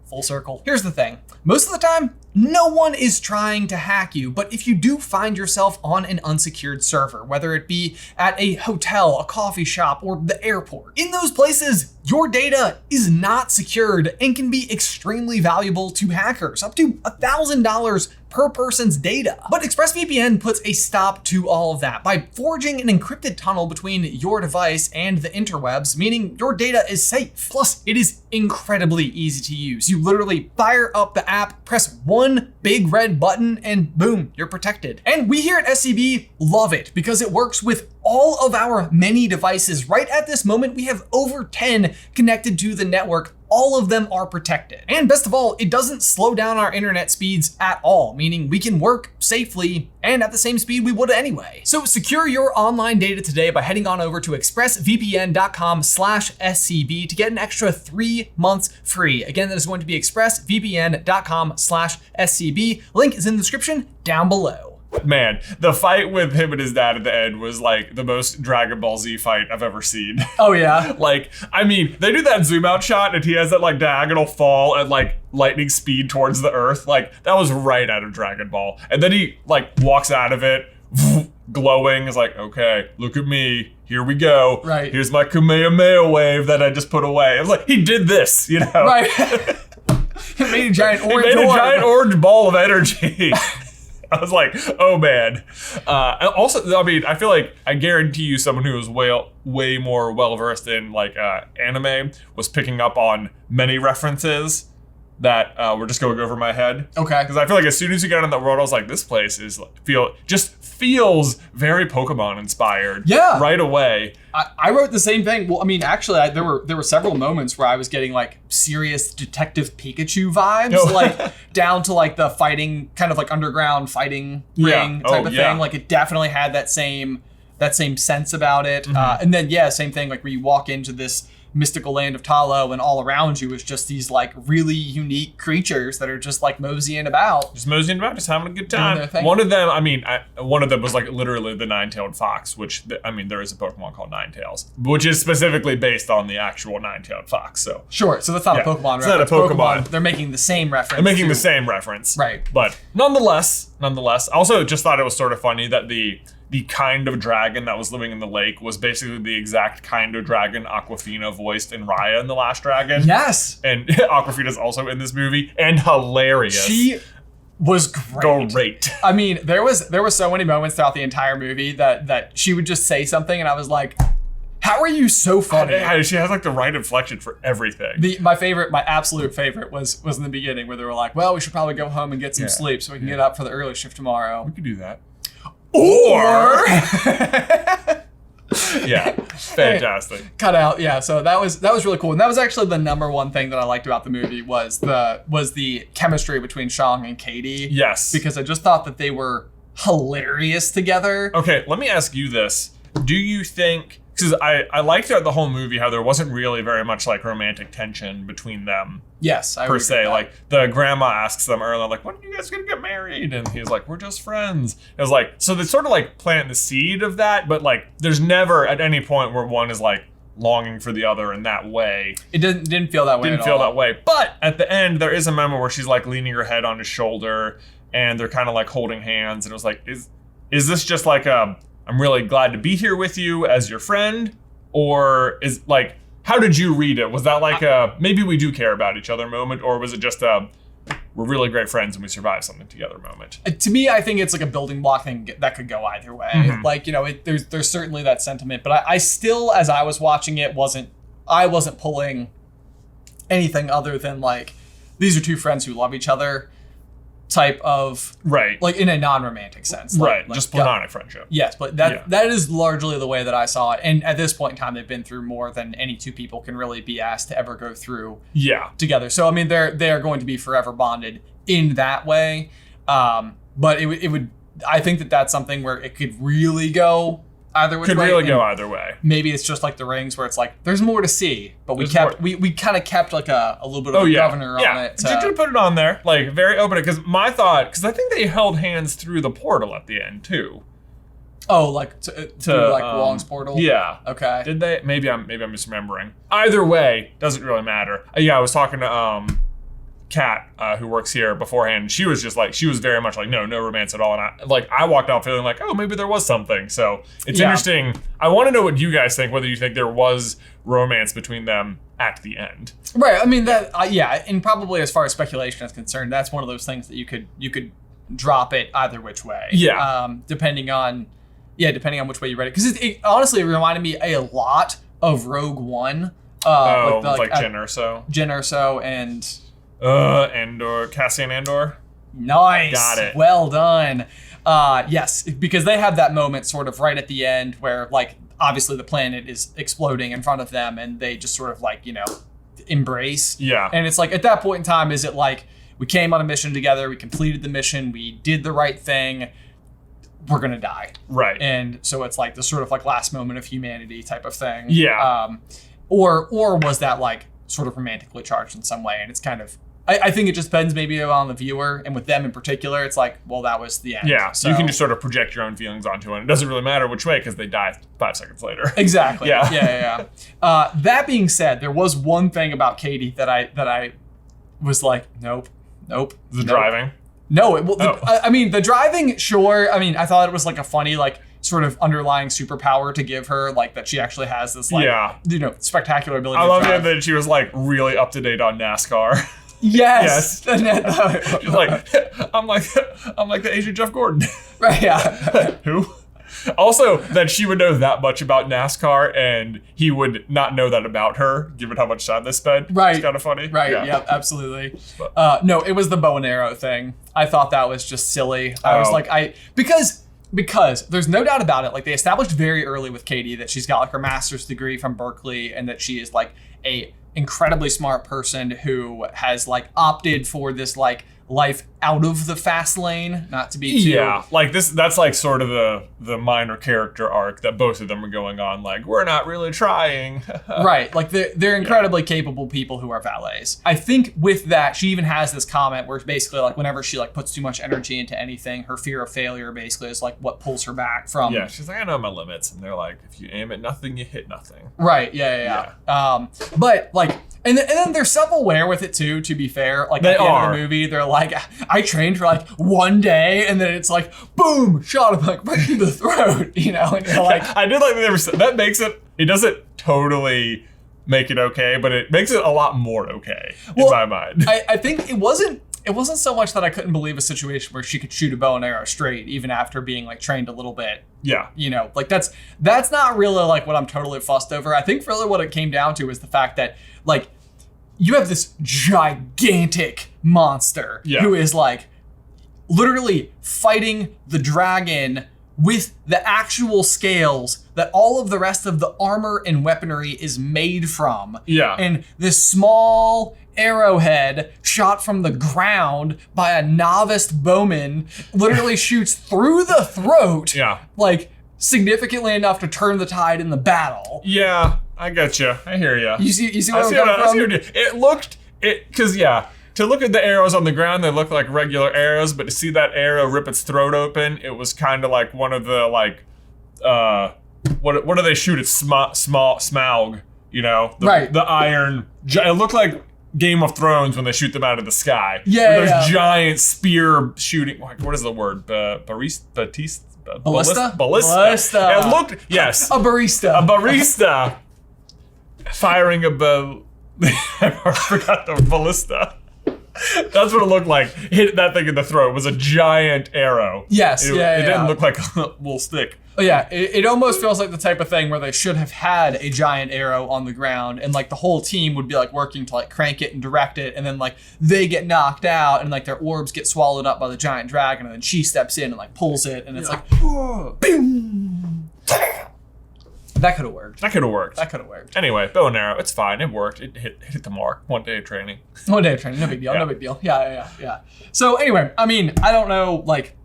Full circle. Here's the thing. Most of the time, no one is trying to hack you, but if you do find yourself on an unsecured server, whether it be at a hotel, a coffee shop, or the airport, in those places, your data is not secured and can be extremely valuable to hackers, up to $1,000 per person's data. But ExpressVPN puts a stop to all of that by forging an encrypted tunnel between your device and the interwebs, meaning your data is safe. Plus, it is incredibly easy to use. You literally fire up the app, press one big red button, and boom, you're protected. And we here at SCB love it because it works with all of our many devices. Right at this moment, we have over 10 connected to the network. All of them are protected. And best of all, it doesn't slow down our internet speeds at all, meaning we can work safely and at the same speed we would anyway. So secure your online data today by heading on over to expressvpn.com/SCB to get an extra 3 months free. Again, that is going to be expressvpn.com/SCB. Link is in the description down below. Man, the fight with him and his dad at the end was like the most Dragon Ball Z fight I've ever seen. Oh yeah? Like, I mean, they do that zoom out shot and he has that like diagonal fall at like lightning speed towards the earth. Like, that was right out of Dragon Ball. And then he like walks out of it, glowing. It's like, okay, look at me. Here we go. Right. Here's my Kamehameha wave that I just put away. It was like, he did this, you know? Right. It made a giant orange ball of energy. I was like, oh man. Also, I mean, I feel like I guarantee you someone who was way more well-versed in like anime was picking up on many references that were just going over my head. Okay. Because I feel like as soon as you got in that world, I was like, this place is feels very Pokemon inspired. Yeah. Right away. I wrote the same thing. Well, I mean, actually, there were several moments where I was getting like serious Detective Pikachu vibes, like down to like the fighting, kind of like underground fighting ring type of thing. Like it definitely had that same sense about it. Mm-hmm. And then same thing. Like where you walk into this mystical land of Talo and all around you is just these like really unique creatures that are just like moseying about. Just having a good time. One of them was like literally the nine-tailed fox, which, I mean, there is a Pokemon called Ninetales, which is specifically based on the actual nine-tailed fox, so. Sure, so that's not a Pokemon reference. It's not a Pokemon. They're making the same reference. They're making the same reference. Right. But nonetheless, nonetheless. Also, just thought it was sort of funny that the kind of dragon that was living in the lake was basically the exact kind of dragon Awkwafina voiced in Raya in The Last Dragon. Yes. And Awkwafina's also in this movie, and hilarious. She was great. I mean, there was so many moments throughout the entire movie that she would just say something, and I was like, how are you so funny? She has like the right inflection for everything. My absolute favorite was in the beginning where they were like, well, we should probably go home and get some sleep so we can get up for the early shift tomorrow. We could do that. Or yeah, fantastic. Cut out. Yeah, so that was really cool. And that was actually the number one thing that I liked about the movie was the chemistry between Shang and Katie. Yes. Because I just thought that they were hilarious together. Okay, let me ask you this. Do you think, because I liked throughout the whole movie how there wasn't really very much like romantic tension between them. Yes, I per se. Like the grandma asks them earlier, like, when are you guys gonna get married? And he's like, we're just friends. It was like, so they sort of like plant the seed of that, but like there's never at any point where one is like longing for the other in that way. It didn't feel that way. Didn't feel that way. But at the end, there is a moment where she's like leaning her head on his shoulder and they're kind of like holding hands. And it was like, is this just like I'm really glad to be here with you as your friend? Or is like, how did you read it? Was that like maybe we do care about each other moment? Or was it just we're really great friends and we survived something together moment? To me, I think it's like a building block thing that could go either way. Mm-hmm. Like, you know, there's certainly that sentiment, but I still, as I was watching it, I wasn't pulling anything other than like, these are two friends who love each other type of, right, like in a non-romantic sense, right, just platonic friendship. Yes, but that is largely the way that I saw it, and at this point in time they've been through more than any two people can really be asked to ever go through together. So I mean they are going to be forever bonded in that way, but it would I think that's something where it could really go either which way. Could really go either way. Maybe it's just like The Rings where it's like there's more to see, but we kind of kept like a little bit of a governor on it. You could put it on there, like very open. Because my thought, because I think they held hands through the portal at the end too. Oh, like to like Wong's portal. Yeah. Okay. Did they? Maybe I'm misremembering. Either way, doesn't really matter. I was talking to Kat, who works here beforehand. She was just like, she was very much like, no romance at all. And I walked out feeling like, oh, maybe there was something. So it's interesting. I want to know what you guys think, whether you think there was romance between them at the end. Right. I mean, that, and probably as far as speculation is concerned, that's one of those things that you could drop it either which way. Yeah. Depending on which way you read it. Because it honestly reminded me a lot of Rogue One. Like Jyn Erso. Jyn Erso and... Andor, Cassian Andor. Nice. Got it. Well done. Yes, because they have that moment sort of right at the end where like obviously the planet is exploding in front of them and they just sort of like, you know, embrace. Yeah. And it's like at that point in time, is it like we came on a mission together, we completed the mission, we did the right thing, we're gonna die. Right. And so it's like the sort of like last moment of humanity type of thing. Yeah. Or was that like sort of romantically charged in some way? And it's kind of, I think it just depends maybe on the viewer, and with them in particular, it's like, well, that was the end. Yeah, so you can just sort of project your own feelings onto it. It doesn't really matter which way because they die 5 seconds later. Exactly. Yeah. That being said, there was one thing about Katie that I was like, nope. The driving? No, I mean, the driving, sure. I mean, I thought it was like a funny, like, sort of underlying superpower to give her, like that she actually has this, like, you know, spectacular ability. I love it that she was like really up to date on NASCAR. Yes. Like, I'm like the Asian Jeff Gordon. Right. Yeah. Who? Also, that she would know that much about NASCAR and he would not know that about her, given how much time they spent. Right. It's kind of funny. Right. Yeah, absolutely. No, it was the bow and arrow thing. I thought that was just silly. I was like, because there's no doubt about it. Like they established very early with Katie that she's got like her master's degree from Berkeley and that she is like a incredibly smart person who has like opted for this like life out of the fast lane, not to be too... Yeah, like that's like sort of the minor character arc that both of them are going on, like, we're not really trying. Right, like they're incredibly capable people who are valets. I think with that, she even has this comment where it's basically like whenever she like puts too much energy into anything, her fear of failure basically is like what pulls her back from... Yeah, she's like, I know my limits. And they're like, if you aim at nothing, you hit nothing. Right, yeah. But like And then they're self-aware with it too, to be fair. Like They at the end are. of the movie, they're like, I trained for like 1 day, and then it's like, boom, shot him like right through the throat, you know? And you're like, I did like that they were, that makes it doesn't totally make it okay, but it makes it a lot more okay in my mind. I think it wasn't so much that I couldn't believe a situation where she could shoot a bow and arrow straight, even after being like trained a little bit. Yeah. You know, like that's not really like what I'm totally fussed over. I think really what it came down to is the fact that like you have this gigantic monster who is like literally fighting the dragon with the actual scales that all of the rest of the armor and weaponry is made from. Yeah. And this small arrowhead shot from the ground by a novice bowman literally shoots through the throat. Yeah. Like significantly enough to turn the tide in the battle. Yeah, I get you. I hear you. You see where I'm coming from? It looked, because to look at the arrows on the ground, they look like regular arrows, but to see that arrow rip its throat open, it was kind of like one of the like, what do they shoot at Smaug, you know? The iron, it looked like Game of Thrones when they shoot them out of the sky. Yeah, With those giant spear shooting, what is the word? Ballista? It looked, yes. A barista Firing a bow. I forgot the ballista. That's what it looked like. Hit that thing in the throat. It was a giant arrow. Yes, It didn't look like a little stick. Oh, yeah, it almost feels like the type of thing where they should have had a giant arrow on the ground and like the whole team would be like working to like crank it and direct it, and then like they get knocked out and like their orbs get swallowed up by the giant dragon, and then she steps in and like pulls it, and it's like boom. That could have worked. Anyway, bow and arrow, it's fine. It worked. It hit the mark. 1 day of training. 1 day of training, no big deal. No big deal. Yeah. So anyway, I mean, I don't know, like,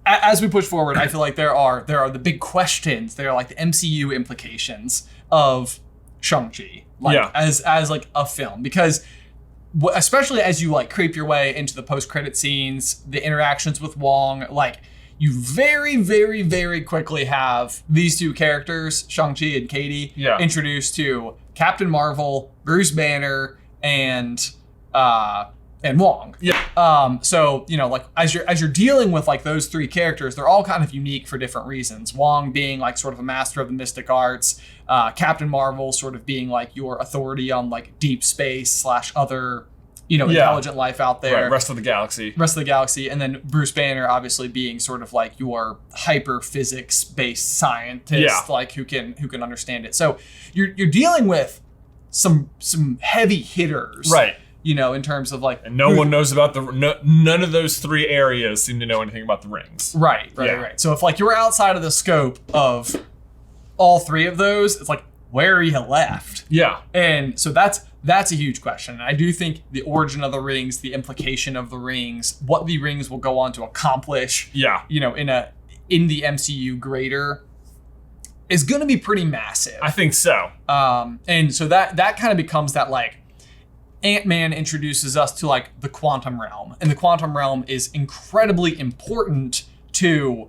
as we push forward, I feel like there are the big questions. There are like the MCU implications of Shang-Chi, like as like a film, because especially as you like creep your way into the post-credit scenes, the interactions with Wong, like you very, very, very quickly have these two characters, Shang-Chi and Katie, introduced to Captain Marvel, Bruce Banner, and Wong. Yeah. So, you know, like as you're dealing with like those three characters, they're all kind of unique for different reasons. Wong being like sort of a master of the mystic arts, Captain Marvel sort of being like your authority on like deep space / other, you know, intelligent life out there. Right, rest of the galaxy. And then Bruce Banner obviously being sort of like your hyper physics based scientist, like who can understand it. So you're dealing with some heavy hitters. Right. You know, in terms of like, and no one knows about none of those three areas seem to know anything about the rings. Right. So if like you were outside of the scope of all three of those, it's like, where are you left? Yeah. And so that's a huge question. And I do think the origin of the rings, the implication of the rings, what the rings will go on to accomplish, you know, in the MCU greater, is going to be pretty massive. I think so. And so that kind of becomes that like, Ant-Man introduces us to like the quantum realm, and the quantum realm is incredibly important to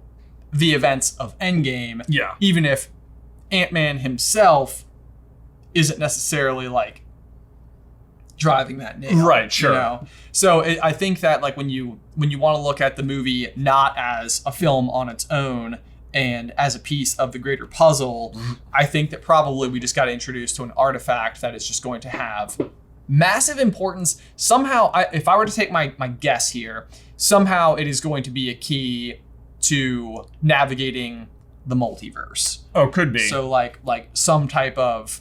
the events of Endgame. Yeah. Even if Ant-Man himself isn't necessarily like driving that nail. Right. Sure. You know? So I think that like when you want to look at the movie not as a film on its own and as a piece of the greater puzzle, I think that probably we just got introduced to an artifact that is just going to have massive importance. Somehow, if I were to take my guess here, somehow it is going to be a key to navigating the multiverse. Oh, could be. So like some type of,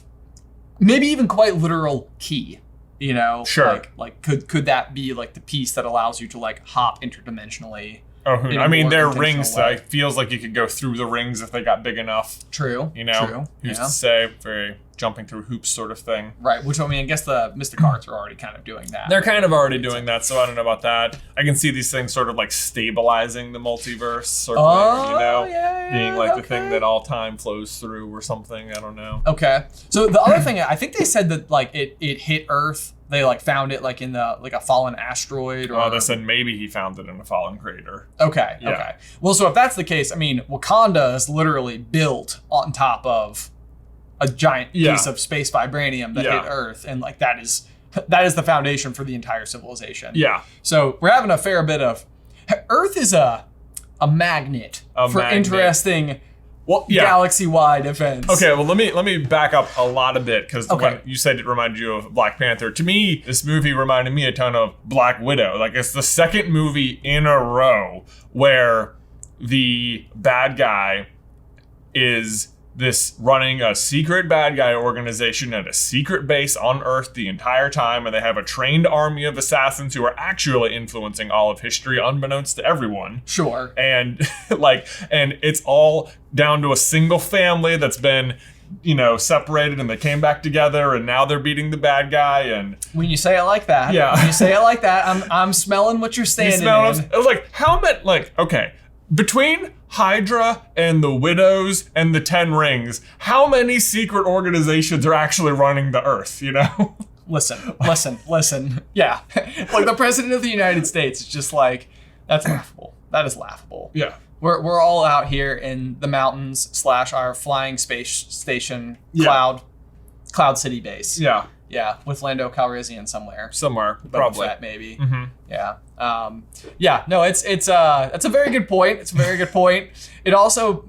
maybe even quite literal key, you know? Sure. Like could that be like the piece that allows you to like hop interdimensionally? Oh, I mean, their rings, it feels like you could go through the rings if they got big enough. True. You know? Who's to say? Very jumping through hoops sort of thing. Right, which I mean, I guess the Mystic Arts are already kind of doing that. They're kind of already doing that, so I don't know about that. I can see these things sort of like stabilizing the multiverse, sort of, you know? Being like the thing that all time flows through or something, I don't know. Okay. So the other thing, I think they said that like it hit Earth. They like found it like in the like a fallen asteroid. Or they said maybe he found it in a fallen crater. Okay. Yeah. Okay. Well, so if that's the case, I mean, Wakanda is literally built on top of a giant piece of space vibranium that hit Earth, and like that is that is the foundation for the entire civilization. Yeah. So we're having a fair bit of... Earth is a magnet for interesting galaxy-wide events. Okay, well, let me back up a bit, because when you said it reminded you of Black Panther, to me, this movie reminded me a ton of Black Widow. Like, it's the second movie in a row where the bad guy is this running a secret bad guy organization at a secret base on Earth the entire time, and they have a trained army of assassins who are actually influencing all of history unbeknownst to everyone. Sure. And and it's all down to a single family that's been, separated, and they came back together, and now they're beating the bad guy. And when you say it like that, I'm smelling what you're standing in. It was like, how many, okay, between Hydra and the Widows and the Ten Rings, how many secret organizations are actually running the Earth, Listen. Yeah. Like, the President of the United States is just like, that's laughable. That is laughable. Yeah. We're all out here in the mountains / our flying space station Cloud City base. Yeah. Yeah, with Lando Calrissian somewhere. Probably. Fett, maybe. Mm-hmm. Yeah. No, it's that's a very good point. It's a very good point. It also,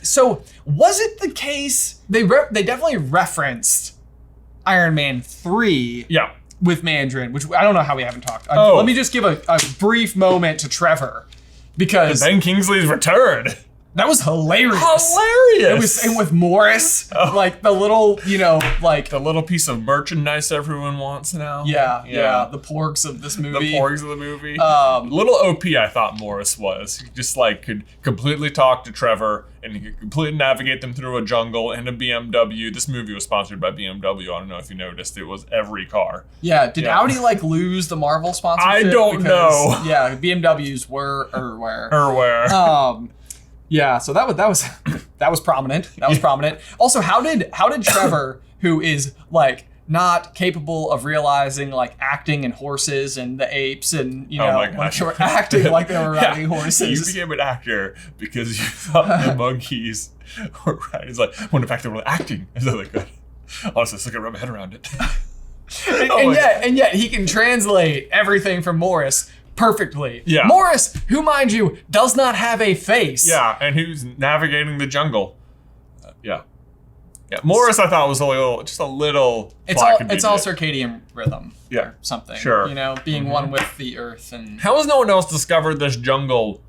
so was it the case they definitely referenced Iron Man 3? Yeah. With Mandarin, which I don't know how we haven't talked. Let me just give a brief moment to Trevor, because Ben Kingsley's return. That was hilarious. And with Morris, like the little, the little piece of merchandise everyone wants now. Yeah. The porgs of this movie. Little OP, I thought Morris was. He just could completely talk to Trevor, and he could completely navigate them through a jungle in a BMW. This movie was sponsored by BMW. I don't know if you noticed. It was every car. Yeah. Did Audi lose the Marvel sponsorship? I don't know. Yeah, BMWs were where. Yeah, so that was prominent. That was prominent. Also, how did Trevor, who is not capable of realizing acting in horses and the apes and acting like they were riding horses? You became an actor because you thought the monkeys were right. It's like, when in fact they were acting. And so good. Honestly, still can't wrap my head around it. and yet he can translate everything from Morris perfectly. Yeah. Morris, who, mind you, does not have a face. Yeah, and who's navigating the jungle. Yeah. Morris, I thought, was a little. It's all circadian rhythm. Yeah. Or something. Sure. Being one with the earth. And how has no one else discovered this jungle,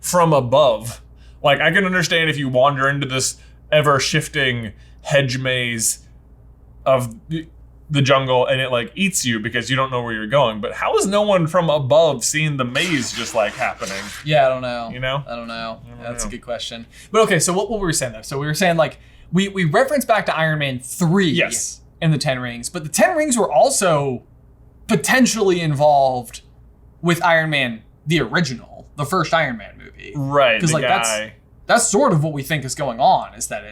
from above? I can understand if you wander into this ever-shifting hedge maze of the jungle and it eats you because you don't know where you're going. But how is no one from above seeing the maze just happening? Yeah, I don't know. I don't know. That's a good question. But okay, so what were we saying though? So we were saying we referenced back to Iron Man 3 in the Ten Rings, but the Ten Rings were also potentially involved with Iron Man, the original, the first Iron Man movie. Right. Because that's sort of what we think is going on, is that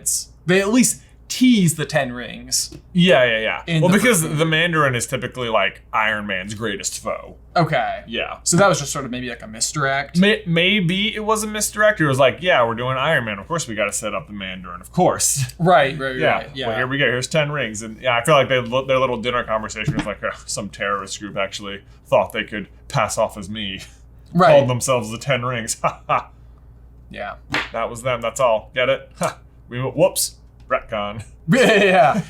they at least tease the Ten Rings. Yeah. Well, because the Mandarin is typically Iron Man's greatest foe. Okay. Yeah. So that was just sort of maybe a misdirect? Maybe it was a misdirect. It was we're doing Iron Man. Of course we got to set up the Mandarin. Of course. Right. Yeah. Well, here we go. Here's 10 rings. And I feel like their little dinner conversation was some terrorist group actually thought they could pass off as me. Right. Called themselves the 10 rings. Ha ha. Yeah. That was them. That's all. Get it? Ha. Whoops. Retcon. Yeah.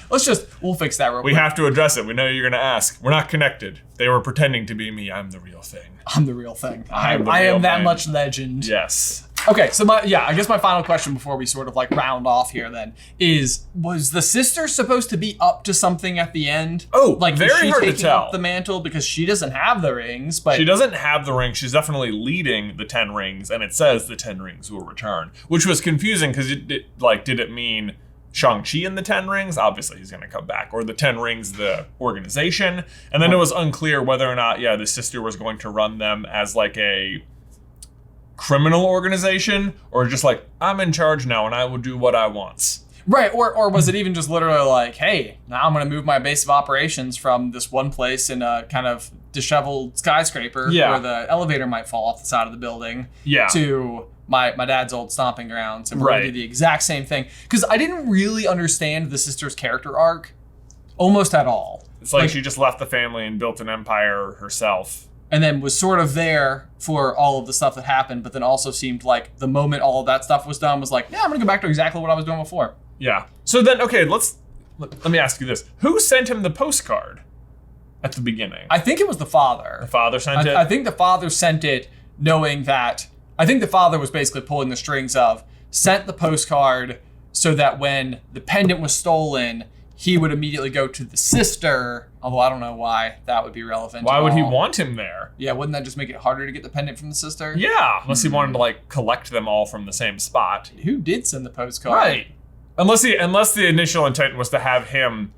We'll fix that real quick. We have to address it. We know you're going to ask. We're not connected. They were pretending to be me. I'm the real thing. I'm the real thing. I am that much legend. Yes. Okay, so I guess my final question before we sort of round off here then was the sister supposed to be up to something at the end? Oh, very hard to tell. Up the mantle because she doesn't have the rings, but she doesn't have the ring. She's definitely leading the 10 rings, and it says the 10 rings will return, which was confusing because did it mean Shang-Chi and the 10 rings? Obviously he's going to come back, or the 10 rings, the organization, and then it was unclear whether or not the sister was going to run them as a criminal organization, or just I'm in charge now and I will do what I want. Right, or was it even just literally hey, now I'm going to move my base of operations from this one place in a kind of disheveled skyscraper where the elevator might fall off the side of the building to my dad's old stomping grounds, and we're going to do the exact same thing. Because I didn't really understand the sister's character arc almost at all. It's like she just left the family and built an empire herself. And then was sort of there for all of the stuff that happened, but then also seemed like the moment all of that stuff was done was like, yeah, I'm gonna go back to exactly what I was doing before. Yeah. So then, okay, let me ask you this. Who sent him the postcard at the beginning? I think it was the father. The father sent it? I think the father sent it knowing that, I think the father was basically pulling the strings of, sent the postcard so that when the pendant was stolen, he would immediately go to the sister, although I don't know why that would be relevant. Why would he want him there? Yeah, wouldn't that just make it harder to get the pendant from the sister? Yeah, unless he wanted to like collect them all from the same spot. Who did send the postcard? Right. Unless the initial intent was to have him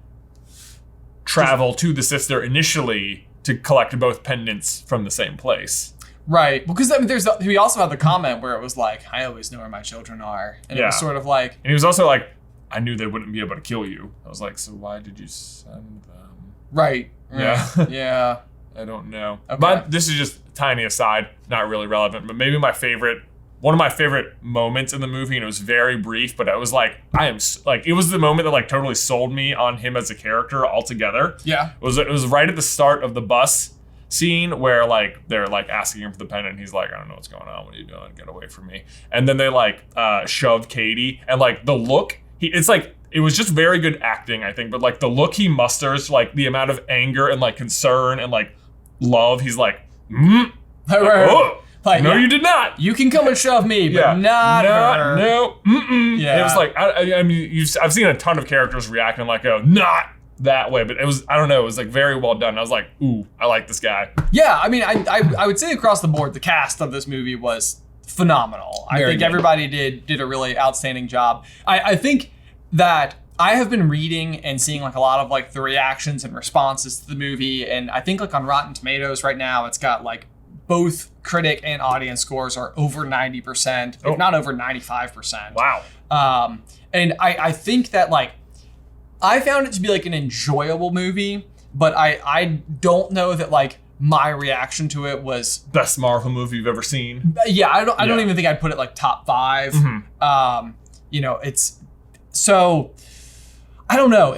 travel to the sister initially to collect both pendants from the same place. Right, because I mean, we also had the comment where it was like, I always know where my children are. And it was sort of like... And he was also like, I knew they wouldn't be able to kill you. I was like, so why did you send them? Right. Yeah. Yeah. I don't know. Okay. But this is just a tiny aside, not really relevant, but maybe one of my favorite moments in the movie, and it was very brief, but it was like, it was the moment that like totally sold me on him as a character altogether. Yeah. It was right at the start of the bus scene where like they're like asking him for the pendant, and he's like, I don't know what's going on. What are you doing? Get away from me. And then they like shove Katie, and like the look, it's like, it was just very good acting, I think, but like the look he musters, like the amount of anger and like concern and like love, he's like, oh, like, no, you did not. You can come and shove me, but not her. No, Yeah. It was like, I mean, I've seen a ton of characters reacting like, oh, not that way, but it was, I don't know, it was like very well done. I was like, ooh, I like this guy. Yeah, I mean, I would say across the board, the cast of this movie was phenomenal. I think everybody did a really outstanding job. I think that I have been reading and seeing like a lot of like the reactions and responses to the movie, and I think like on Rotten Tomatoes right now, it's got like both critic and audience scores are over 90%, if not over 95%. Wow. And I think that like, I found it to be like an enjoyable movie, but I don't know that like my reaction to it was best Marvel movie you've ever seen. Yeah, I don't even think I'd put it like top 5. You know, it's so, I don't know.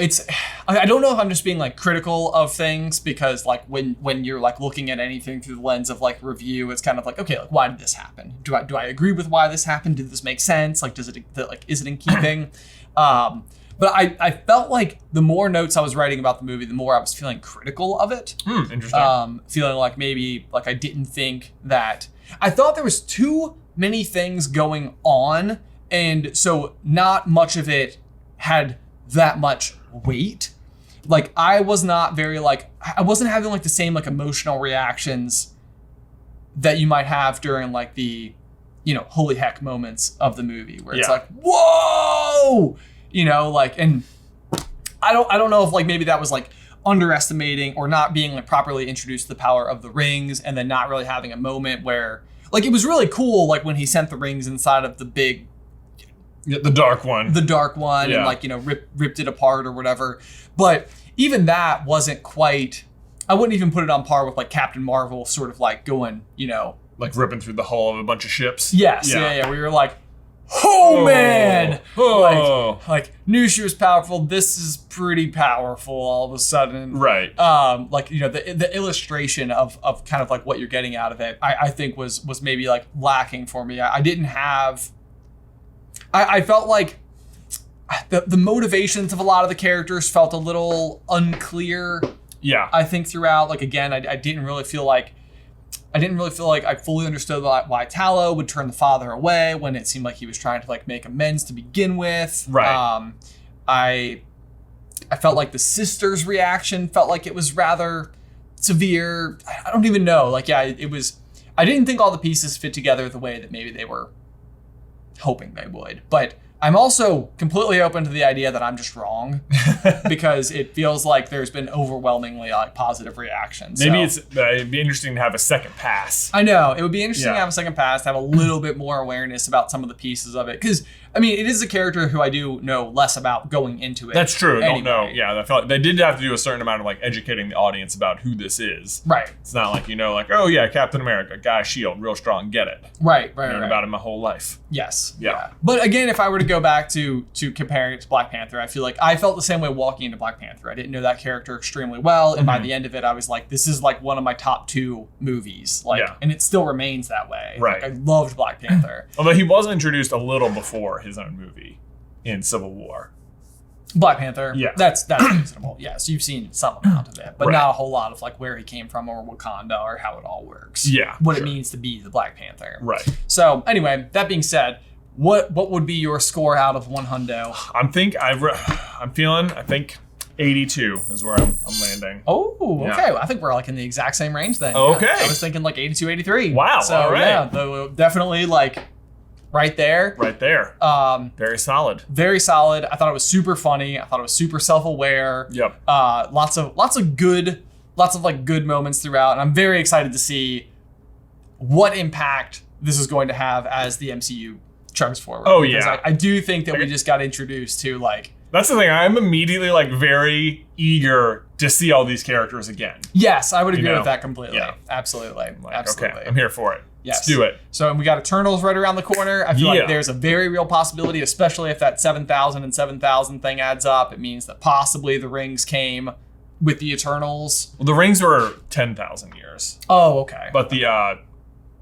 I don't know if I'm just being like critical of things, because like when you're like looking at anything through the lens of like review, it's kind of like, okay, like why did this happen? Do I agree with why this happened? Did this make sense? Like, is it in keeping? But I felt like the more notes I was writing about the movie, the more I was feeling critical of it. Interesting. Feeling like maybe like I didn't think that, I thought there was too many things going on, and so not much of it had that much weight. Like I was not very like, I wasn't having like the same like emotional reactions that you might have during like the, you know, holy heck moments of the movie where it's like, whoa, you know, like, and I don't know if like maybe that was like underestimating or not being like properly introduced to the power of the rings, and then not really having a moment where like it was really cool, like when he sent the rings inside of the big, the dark one, and like, you know, ripped it apart or whatever. But even that wasn't quite, I wouldn't even put it on par with like Captain Marvel sort of like going, you know, like ripping through the hull of a bunch of ships. Yes, yeah. We were like, man, like knew she was powerful. This is pretty powerful all of a sudden, right? Like, you know, the illustration of kind of like what you're getting out of it, I think was maybe like lacking for me. I didn't have. I felt like the motivations of a lot of the characters felt a little unclear. Yeah, I think throughout, like again, I didn't really feel like I fully understood why Tallow would turn the father away when it seemed like he was trying to like make amends to begin with. Right. I felt like the sister's reaction felt like it was rather severe. I don't even know. Like, yeah, it was. I didn't think all the pieces fit together the way that maybe they were hoping they would, but I'm also completely open to the idea that I'm just wrong, because it feels like there's been overwhelmingly like positive reactions. Maybe it'd be interesting to have a second pass. I know, it would be interesting to have a second pass, to have a little bit more awareness about some of the pieces of it, because I mean, it is a character who I do know less about going into it. That's true. Anyway. Don't know. Yeah, I felt like they did have to do a certain amount of like educating the audience about who this is. Right. It's not like, you know, like, oh yeah, Captain America, guy shield, real strong, get it. Right. Known about him my whole life. Yes. Yeah. But again, if I were to go back to comparing it to Black Panther. I feel like I felt the same way walking into Black Panther. I didn't know that character extremely well, and by the end of it, I was like, this is like one of my top 2 movies. Like, and it still remains that way. Right. Like, I loved Black Panther. Although he was introduced a little before his own movie in Civil War. Black Panther. Yeah. That's reasonable. Yeah. So you've seen some amount of it, but not a whole lot of like where he came from or Wakanda or how it all works. Yeah. What it means to be the Black Panther. Right. So anyway, that being said, what would be your score out of 100? I think 82 is where I'm landing. Oh, okay. I think we're like in the exact same range then. Okay. Yeah. I was thinking like 82, 83. Wow. So all right. yeah, definitely like right there. Right there. Very solid. Very solid. I thought it was super funny. I thought it was super self-aware. Yep. Lots of good moments throughout. And I'm very excited to see what impact this is going to have as the MCU chugs forward. Oh, because yeah. I do think that we just got introduced to like. That's the thing. I'm immediately like very eager to see all these characters again. Yes, I would agree with that completely. Yeah. Absolutely. Like, Absolutely. Okay, I'm here for it. Yes. Let's do it. So we got Eternals right around the corner. I feel like there's a very real possibility, especially if that 7,000 and 7,000 thing adds up. It means that possibly the rings came with the Eternals. Well, the rings were 10,000 years. Oh, okay. But the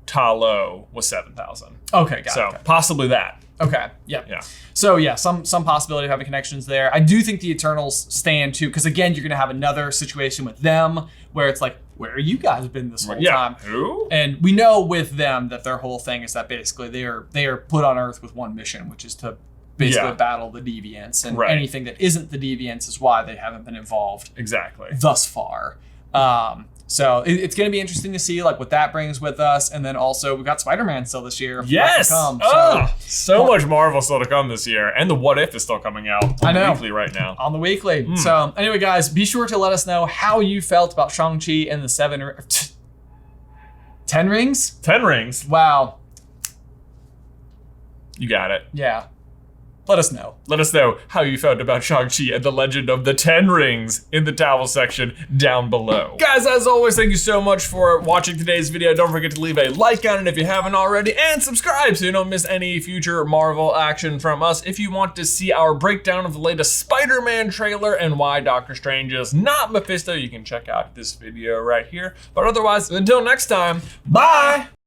Ta-Lo was 7,000. Okay, got it. So possibly that. Okay, yeah. Yeah. So yeah, some possibility of having connections there. I do think the Eternals stand too, because again, you're gonna have another situation with them where it's like, where have you guys been this whole time? Who? And we know with them that their whole thing is that basically they are put on Earth with one mission, which is to basically battle the deviants, and anything that isn't the deviants is why they haven't been involved thus far. So it's going to be interesting to see like what that brings with us, and then also we've got Spider-Man still this year. Yes, so much Marvel still to come this year, and the What If is still coming out on the weekly right now. On the weekly. So anyway, guys, be sure to let us know how you felt about Shang-Chi and the 10 rings. 10 rings. Wow. You got it. Yeah. Let us know. Let us know how you felt about Shang-Chi and the Legend of the 10 Rings in the towel section down below. Guys, as always, thank you so much for watching today's video. Don't forget to leave a like on it if you haven't already, and subscribe so you don't miss any future Marvel action from us. If you want to see our breakdown of the latest Spider-Man trailer and why Doctor Strange is not Mephisto, you can check out this video right here. But otherwise, until next time, bye!